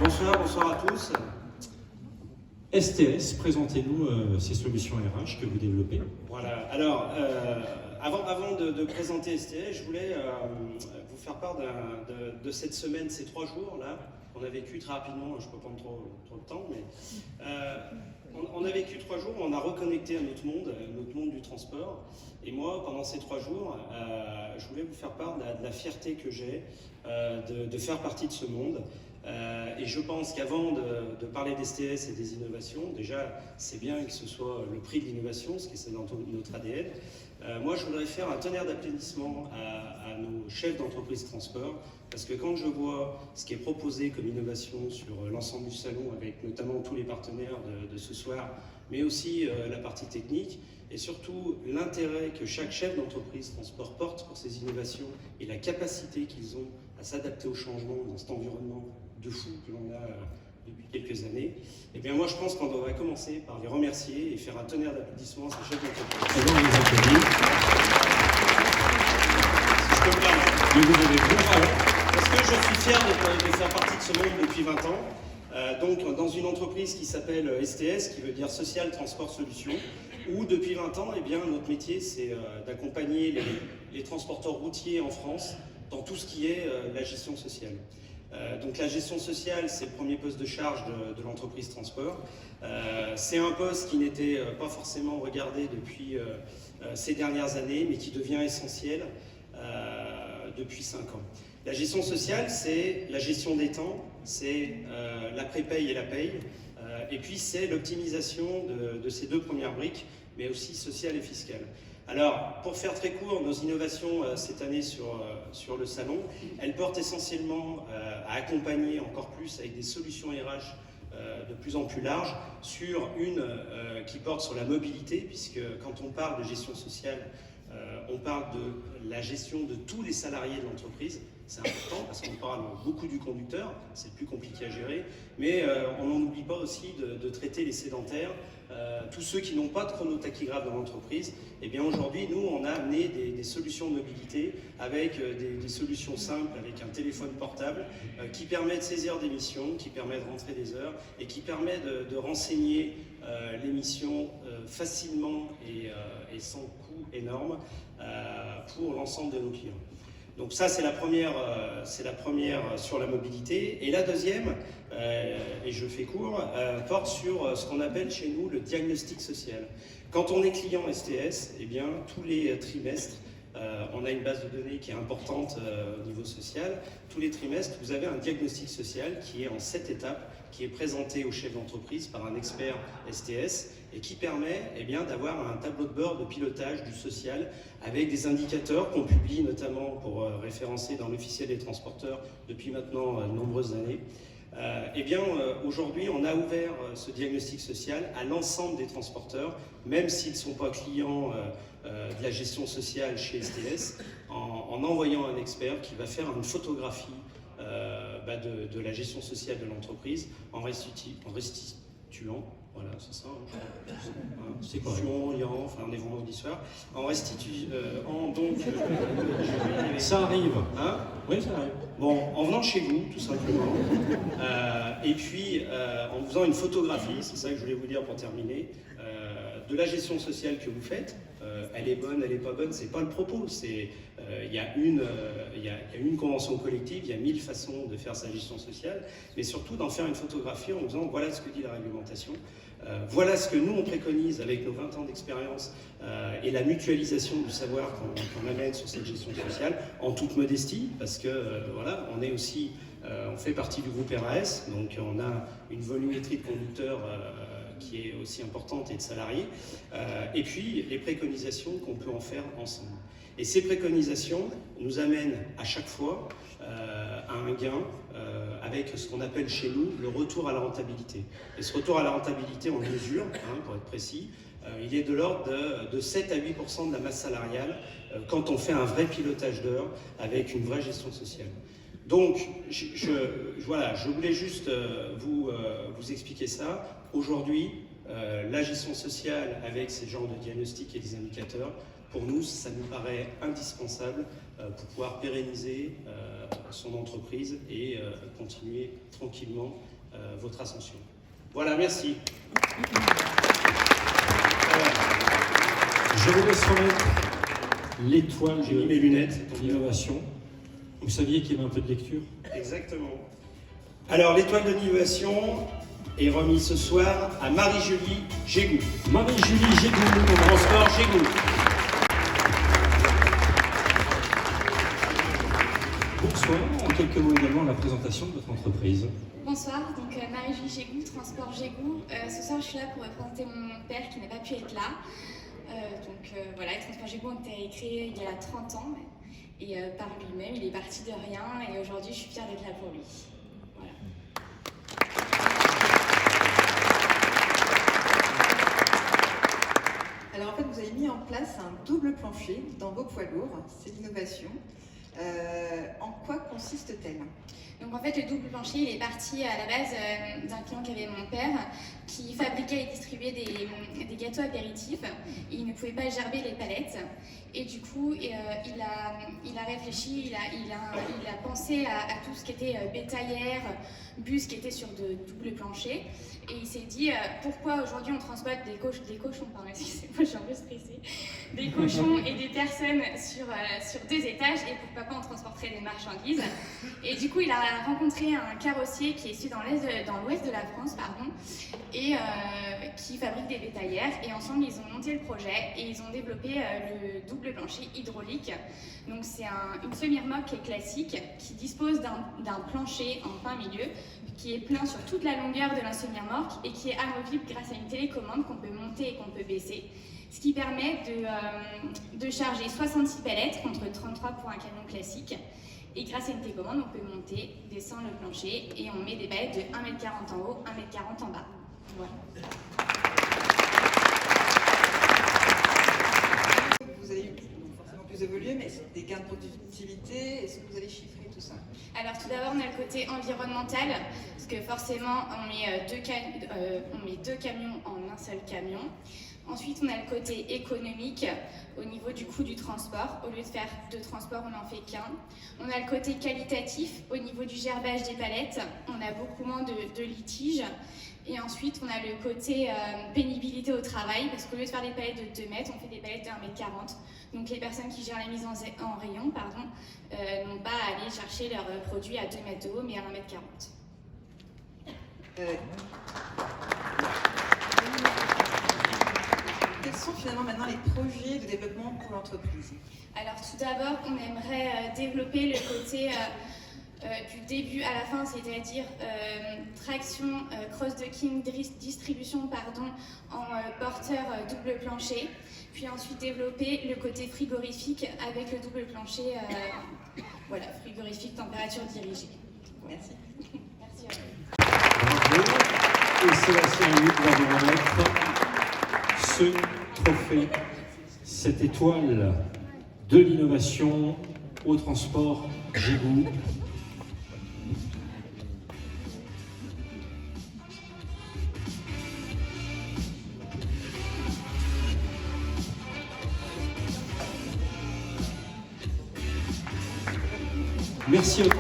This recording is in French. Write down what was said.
Bonsoir, bonsoir à tous. STS, présentez-nous ces solutions RH que vous développez. Voilà, alors, avant de présenter STS, je voulais vous faire part de cette semaine, ces 3 jours-là, qu'on a vécu très rapidement, je ne peux pas prendre trop de temps, mais on a vécu 3 jours où on a reconnecté à notre monde du transport. Et moi, pendant ces 3 jours, je voulais vous faire part de la fierté que j'ai de faire partie de ce monde. Et je pense qu'avant de parler d'STS et des innovations, déjà c'est bien que ce soit le prix de l'innovation, parce que c'est dans notre ADN. Moi je voudrais faire un tonnerre d'applaudissements à nos chefs d'entreprise transport, parce que quand je vois ce qui est proposé comme innovation sur l'ensemble du salon, avec notamment tous les partenaires de ce soir, mais aussi la partie technique, et surtout l'intérêt que chaque chef d'entreprise transport porte pour ces innovations et la capacité qu'ils ont à s'adapter au changement dans cet environnement de fou que l'on a depuis quelques années, et bien moi je pense qu'on devrait commencer par les remercier et faire un tonnerre d'applaudissements à ces chefs d'entreprise. Et bien, on les applaudit. Si je peux me permettre. Mais vous avez bien. Parce que je suis fier de faire partie de ce monde depuis 20 ans, donc dans une entreprise qui s'appelle STS, qui veut dire Social Transport Solutions, où depuis 20 ans, eh bien, notre métier c'est d'accompagner les transporteurs routiers en France dans tout ce qui est la gestion sociale. Donc la gestion sociale, c'est le premier poste de charge de l'entreprise transport. C'est un poste qui n'était pas forcément regardé depuis ces dernières années, mais qui devient essentiel depuis 5 ans. La gestion sociale, c'est la gestion des temps, c'est la pré-paye et la paye, et puis c'est l'optimisation de ces 2 premières briques, mais aussi sociale et fiscale. Alors, pour faire très court, nos innovations cette année sur le salon, elles portent essentiellement à accompagner encore plus avec des solutions RH de plus en plus larges, sur une qui porte sur la mobilité, puisque quand on parle de gestion sociale, on parle de la gestion de tous les salariés de l'entreprise. C'est important parce qu'on parle beaucoup du conducteur, c'est le plus compliqué à gérer, mais on n'en oublie pas aussi de traiter les sédentaires, tous ceux qui n'ont pas de chronotachygraphe dans l'entreprise. Et bien aujourd'hui, nous, on a amené des solutions de mobilité avec des solutions simples, avec un téléphone portable qui permet de saisir des missions, qui permet de rentrer des heures et qui permet de renseigner les missions facilement et sans coût énorme pour l'ensemble de nos clients. Donc ça, c'est la première sur la mobilité. Et la deuxième, et je fais court, porte sur ce qu'on appelle chez nous le diagnostic social. Quand on est client STS, eh bien, tous les trimestres, on a une base de données qui est importante au niveau social. Tous les trimestres, vous avez un diagnostic social qui est en 7 étapes, qui est présenté au chef d'entreprise par un expert STS et qui permet d'avoir un tableau de bord de pilotage du social avec des indicateurs qu'on publie notamment pour référencer dans l'officiel des transporteurs depuis maintenant de nombreuses années. Aujourd'hui, on a ouvert ce diagnostic social à l'ensemble des transporteurs, même s'ils ne sont pas clients de la gestion sociale chez STS, en envoyant un expert qui va faire une photographie de la gestion sociale de l'entreprise en restituant, voilà, c'est ça, c'est quoi, enfin on est vendredi soir, Ça arrive. Hein? Oui, ça arrive. Bon, en venant chez vous, tout simplement, et puis en vous faisant une photographie, c'est ça que je voulais vous dire pour terminer, de la gestion sociale que vous faites. Elle est bonne, elle n'est pas bonne, c'est pas le propos. Il y a une convention collective, il y a 1000 façons de faire sa gestion sociale, mais surtout d'en faire une photographie en vous disant voilà ce que dit la réglementation, voilà ce que nous on préconise avec nos 20 ans d'expérience et la mutualisation du savoir qu'on amène sur cette gestion sociale, en toute modestie, parce que voilà, on est aussi, on fait partie du groupe RAS, donc on a une volumétrie de conducteurs qui est aussi importante et de salariés, et puis les préconisations qu'on peut en faire ensemble. Et ces préconisations nous amènent à chaque fois à un gain avec ce qu'on appelle chez nous le retour à la rentabilité. Et ce retour à la rentabilité, on le mesure, pour être précis, il est de l'ordre de 7 à 8% de la masse salariale quand on fait un vrai pilotage d'heures avec une vraie gestion sociale. Donc, voilà, je voulais juste vous expliquer ça. Aujourd'hui, la gestion sociale avec ces genres de diagnostics et des indicateurs, pour nous, ça nous paraît indispensable pour pouvoir pérenniser son entreprise et continuer tranquillement votre ascension. Voilà, merci. Je vous laisse remettre l'étoile J'ai mis mes lunettes. de l'innovation. Vous saviez qu'il y avait un peu de lecture? Exactement. Alors, l'étoile de l'innovation est remise ce soir à Marie-Julie Gégou. Marie-Julie Gégou, Transport Gégou. bonsoir. En quelques mots également, la présentation de votre entreprise. Bonsoir, donc Marie-Julie Gégou, Transport Gégou. Ce soir, je suis là pour présenter mon père qui n'a pas pu être là. Voilà, Transport Gégou a été créé il y a 30 ans et par lui-même, il est parti de rien et aujourd'hui, je suis fière d'être là pour lui. Voilà. Alors en fait, vous avez mis en place un double plancher dans vos poids lourds, c'est l'innovation. En quoi consiste-t-elle? Donc en fait, le double plancher, il est parti à la base d'un client qu'avait mon père qui fabriquait et distribuait des gâteaux apéritifs. Il ne pouvait pas gerber les palettes et du coup, il a réfléchi, il a pensé à tout ce qui était bétaillère, bus qui était sur de double plancher. Et il s'est dit, pourquoi aujourd'hui on transporte des cochons, pardon, excusez-moi, je suis un peu stressée, des cochons et des personnes sur 2 étages et pourquoi pas on transporterait des marchandises. Et du coup, il a rencontré un carrossier qui est situé dans l'ouest de la France, et qui fabrique des bétaillères. Et ensemble, ils ont monté le projet et ils ont développé le double plancher hydraulique. Donc c'est une semi-remorque classique qui dispose d'un plancher en plein milieu, qui est plein sur toute la longueur de la semi-remorque et qui est amovible grâce à une télécommande qu'on peut monter et qu'on peut baisser, ce qui permet de charger 66 palettes contre 33 pour un camion classique. Et grâce à une télécommande, on peut monter, descendre le plancher et on met des palettes de 1,40 m en haut, 1,40 m en bas. Voilà. Vous avez eu forcément plus évolué, mais des gains de productivité, est-ce que vous avez chiffré tout ça? Alors tout d'abord, on a le côté environnemental, parce que forcément, on met 2 camions en un seul camion. Ensuite, on a le côté économique au niveau du coût du transport. Au lieu de faire 2 transports, on n'en fait qu'un. On a le côté qualitatif au niveau du gerbage des palettes. On a beaucoup moins de litiges. Et ensuite, on a le côté pénibilité au travail, parce qu'au lieu de faire des palettes de 2 mètres, on fait des palettes de 1,40 m. Donc les personnes qui gèrent la mise en rayon n'ont pas à aller chercher leurs produits à 2 mètres de haut, mais à 1,40 m. Quels sont finalement maintenant les projets de développement pour l'entreprise? Alors tout d'abord, on aimerait développer le côté du début à la fin, c'est-à-dire traction, cross-docking, distribution en porteur double plancher, puis ensuite développer le côté frigorifique avec le double plancher, frigorifique température dirigée. Merci. Merci à vous. Bravo. Et c'est la cérémonie qui va vous remettre ce trophée, cette étoile de l'innovation au transport Gégou. Merci au